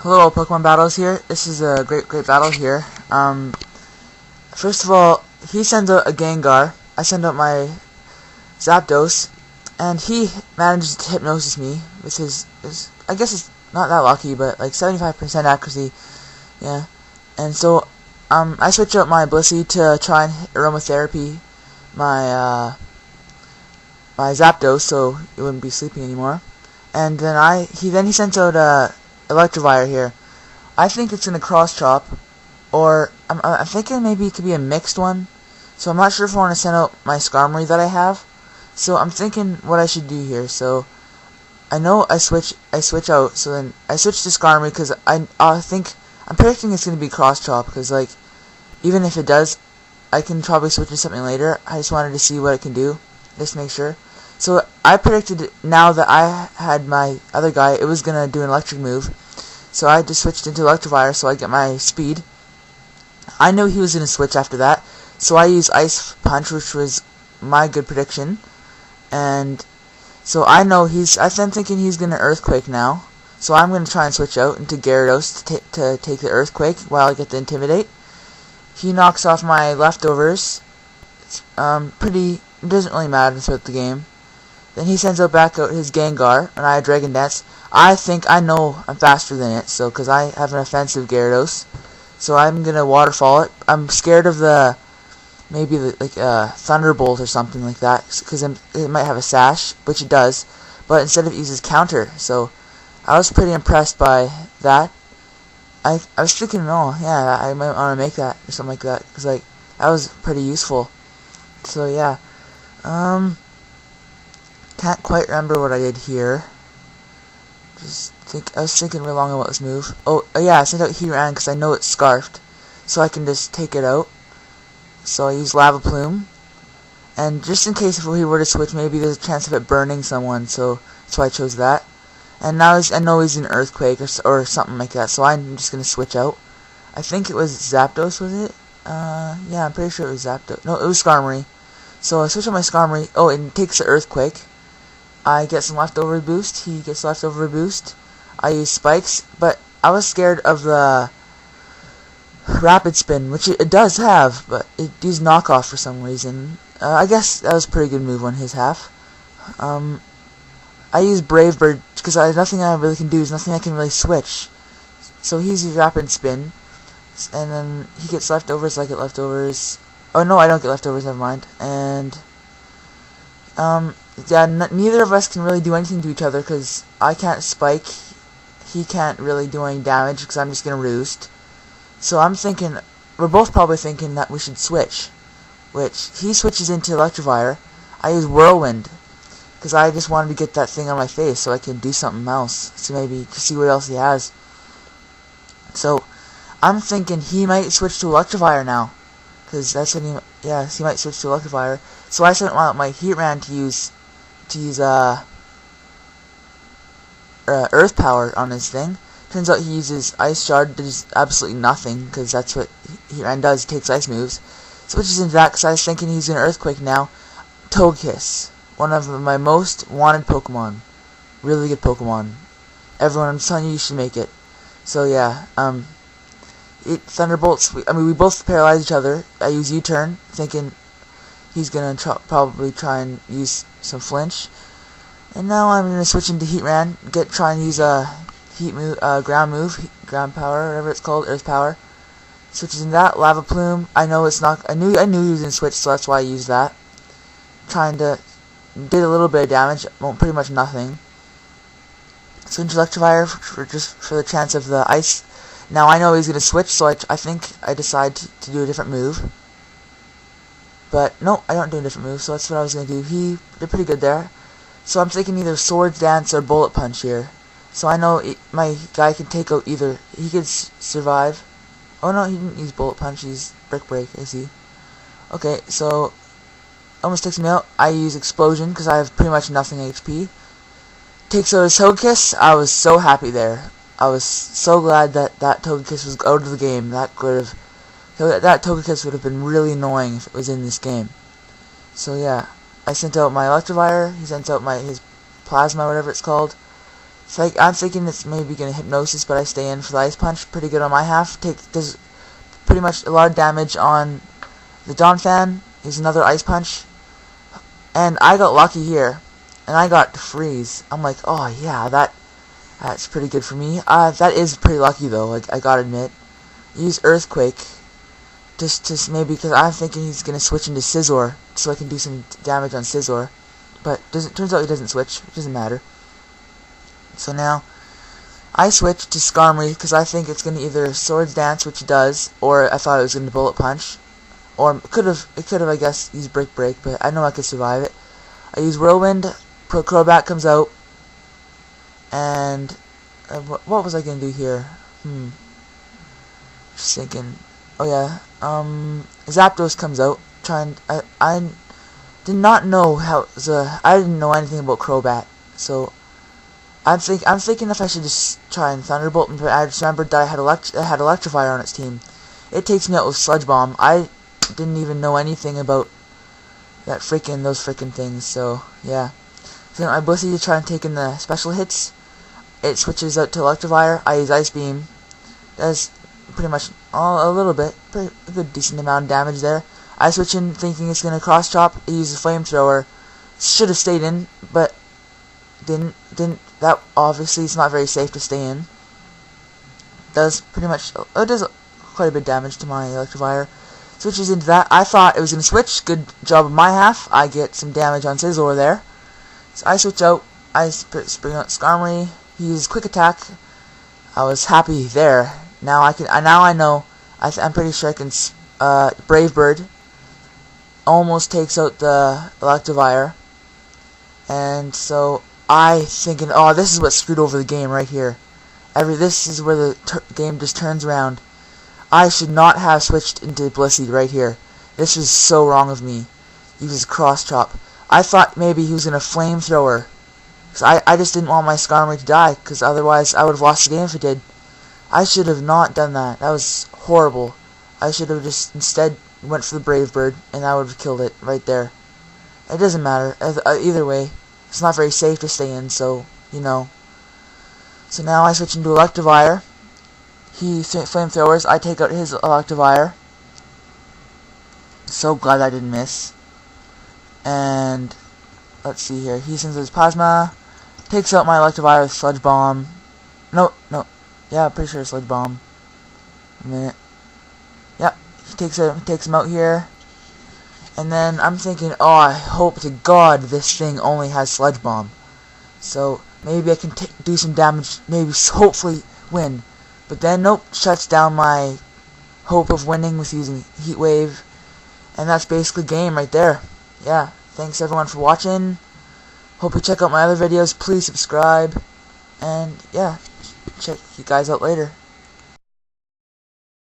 Hello, Pokemon Battles here. This is a great battle here. First of all, he sends out a Gengar. I send out my Zapdos, and he manages to hypnosis me with his I guess it's not that lucky, but like 75% accuracy. Yeah. And so, I switch out my Blissey to try and aromatherapy my my Zapdos, so it wouldn't be sleeping anymore. And then he sends out a Electivire here. I think it's in a cross chop, or I'm thinking maybe it could be a mixed one. So I'm not sure if I want to send out my Skarmory that I have. So I'm thinking what I should do here. So I know I switch out. So then I switch to Skarmory because I'm predicting it's going to be cross chop, because like even if it does, I can probably switch to something later. I just wanted to see what it can do, just to make sure. So I predicted, now that I had my other guy, it was going to do an electric move. So I just switched into Electivire so I get my speed. I knew he was going to switch after that. So I used Ice Punch, which was my good prediction. And so I know I'm thinking he's going to Earthquake now. So I'm going to try and switch out into Gyarados to take the Earthquake while I get the Intimidate. He knocks off my leftovers. It doesn't really matter throughout the game. Then he sends back out his Gengar, and I have Dragon Dance. I know I'm faster than it, so because I have an offensive Gyarados, so I'm gonna Waterfall it. I'm scared of maybe Thunderbolt or something like that, because it might have a Sash, which it does, but instead it uses Counter. So I was pretty impressed by that. I was thinking, oh yeah, I might want to make that or something like that, because like that was pretty useful. So yeah, can't quite remember what I did here. I was thinking real long about this move. Oh yeah, I sent out Heatran because I know it's Scarfed, so I can just take it out. So I use Lava Plume, and just in case if he were to switch, maybe there's a chance of it burning someone, so that's why I chose that. And now I know he's an Earthquake or something like that, so I'm just gonna switch out. I think it was Zapdos, was it? Yeah, I'm pretty sure it was Zapdos. No, it was Skarmory. So I switch out my Skarmory. Oh, and it takes the Earthquake. I get some leftover boost. He gets leftover boost. I use Spikes, but I was scared of the Rapid Spin, which it does have, but it used knockoff for some reason. I guess that was a pretty good move on his half. I use Brave Bird because nothing I really can do. There's nothing I can really switch. So he uses Rapid Spin, and then he gets leftovers. I get leftovers. Oh no, I don't get leftovers. Never mind. And yeah, neither of us can really do anything to each other because I can't Spike. He can't really do any damage because I'm just gonna Roost. So I'm thinking, we're both probably thinking that we should switch. Which, he switches into Electivire. I use Whirlwind because I just wanted to get that thing on my face so I can do something else. So maybe to see what else he has. So I'm thinking he might switch to Electivire now, because that's what he might switch to Electivire. So I sent out my Heatran to use Earth Power on his thing. Turns out he uses Ice Shard, does absolutely nothing, because that's what Heatran does. He takes ice moves. Switches into that because I was thinking he's an Earthquake now. Togekiss, one of my most wanted Pokemon. Really good Pokemon. Everyone, I'm telling you, you should make it. So yeah, it Thunderbolts. We both paralyze each other. I use U-turn, thinking he's gonna probably try and use some flinch. And now I'm gonna switch into Heatran, try and use a ground power, whatever it's called, Earth Power. Switches into that, Lava Plume. I know it's not. I knew he was gonna switch, so that's why I used that. Did a little bit of damage, well, pretty much nothing. So into Electivire for the chance of the ice. Now I know he's gonna switch, so I think I decide to do a different move. But no, I don't do a different move, so that's what I was gonna do. He did pretty good there. So I'm thinking either Sword Dance or Bullet Punch here. So I know my guy can take out either. He could survive. Oh no, he didn't use Bullet Punch. He's Brick Break. I see. Okay, so almost takes me out. I use Explosion because I have pretty much nothing HP. Takes out his Togekiss. I was so happy there. I was so glad that Togekiss was out of the game. That Togekiss would have been really annoying if it was in this game. So yeah, I sent out my Electivire. He sent out his Plasma, whatever it's called. So I'm thinking it's maybe gonna hypnosis, but I stay in for the ice punch. Pretty good on my half. Does pretty much a lot of damage on the Dawn fan. Here's another ice punch, and I got lucky here, and I got freeze. I'm like, oh yeah, that's pretty good for me. That is pretty lucky though. I gotta admit. Use earthquake, just maybe because I'm thinking he's gonna switch into Scizor, so I can do some damage on Scizor. But turns out he doesn't switch. It doesn't matter. So now, I switch to Skarmory because I think it's going to either Swords Dance, which it does, or I thought it was going to Bullet Punch. Or it could have, I guess, used Break, but I know I could survive it. I use Whirlwind, Crobat comes out, and what was I going to do here? Just thinking. Oh yeah, Zapdos comes out. I did not know how, I didn't know anything about Crobat, so I'm thinking if I should just try and Thunderbolt, but I just remembered that I had Electrifier on its team. It takes me out with Sludge Bomb. I didn't even know anything about those freaking things. So yeah. So I Blissey to try and take in the special hits. It switches out to Electrifier. I use Ice Beam. Does pretty much a little bit, a good decent amount of damage there. I switch in thinking it's gonna cross chop. I use a Flamethrower. Should have stayed in, but didn't. That obviously is not very safe to stay in. Does pretty much, it does quite a bit of damage to my Electivire. Switches into that. I thought it was going to switch. Good job of my half. I get some damage on Scizor there. So I switch out. I bring out Skarmory. He uses Quick Attack. I was happy there. Now I know. I'm pretty sure I can. Brave Bird almost takes out the Electivire, and so I thinking, oh, this is what screwed over the game right here. This is where the game just turns around. I should not have switched into Blissey right here. This was so wrong of me. He was Cross Chop. I thought maybe he was gonna Flamethrower. So I just didn't want my Skarmory to die, because otherwise I would have lost the game if it did. I should have not done that. That was horrible. I should have just instead went for the Brave Bird, and I would have killed it right there. It doesn't matter. Either way, it's not very safe to stay in, so, you know. So now I switch into Electivire. He Flamethrowers. I take out his Electivire. So glad I didn't miss. And let's see here. He sends his Plasma. Takes out my Electivire with Sludge Bomb. No. Yeah, I'm pretty sure it's Sludge Bomb. A minute. Yep. He takes him out here. And then I'm thinking, oh, I hope to God this thing only has Sludge Bomb. So maybe I can do some damage, maybe hopefully win. But then, nope, shuts down my hope of winning with using Heat Wave. And that's basically game right there. Yeah, thanks everyone for watching. Hope you check out my other videos. Please subscribe. And yeah, check you guys out later.